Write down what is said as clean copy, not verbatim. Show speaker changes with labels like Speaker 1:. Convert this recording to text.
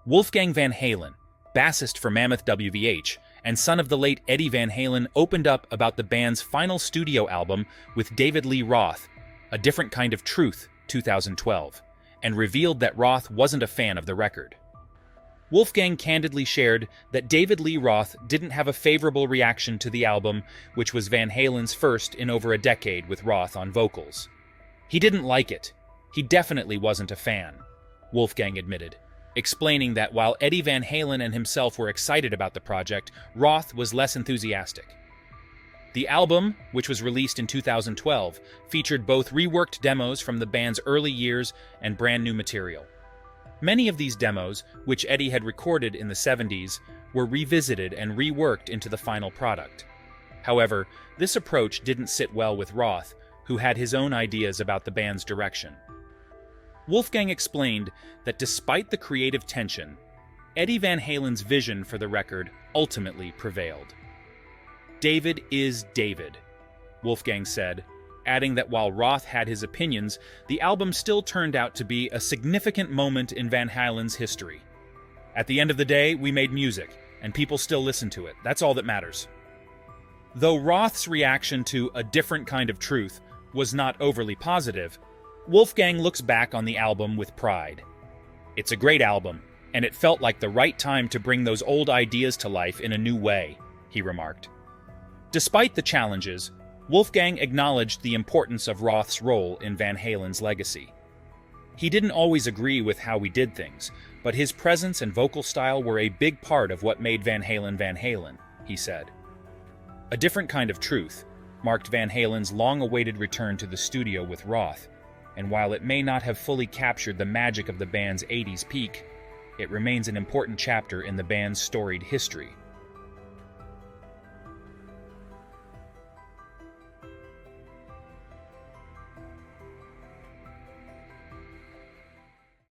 Speaker 1: Wolfgang Van Halen, bassist for Mammoth WVH, and son of the late Eddie Van Halen, opened up about the band's final studio album with David Lee Roth, A Different Kind of Truth, 2012, and revealed that Roth wasn't a fan of the record. Wolfgang candidly shared that David Lee Roth didn't have a favorable reaction to the album, which was Van Halen's first in over a decade with Roth on vocals. He didn't like it. He definitely wasn't a fan, Wolfgang admitted, explaining that while Eddie Van Halen and himself were excited about the project, Roth was less enthusiastic. The album, which was released in 2012, featured both reworked demos from the band's early years and brand new material. Many of these demos, which Eddie had recorded in the 70s, were revisited and reworked into the final product. However, this approach didn't sit well with Roth, who had his own ideas about the band's direction. Wolfgang explained that despite the creative tension, Eddie Van Halen's vision for the record ultimately prevailed. "David is David," Wolfgang said, adding that while Roth had his opinions, the album still turned out to be a significant moment in Van Halen's history. "At the end of the day, we made music, and people still listen to it. That's all that matters." Though Roth's reaction to A Different Kind of Truth was not overly positive, Wolfgang looks back on the album with pride. "It's a great album, and it felt like the right time to bring those old ideas to life in a new way," he remarked. Despite the challenges, Wolfgang acknowledged the importance of Roth's role in Van Halen's legacy. "He didn't always agree with how we did things, but his presence and vocal style were a big part of what made Van Halen, he said. A Different Kind of Truth marked Van Halen's long-awaited return to the studio with Roth, and while it may not have fully captured the magic of the band's 80s peak, it remains an important chapter in the band's storied history.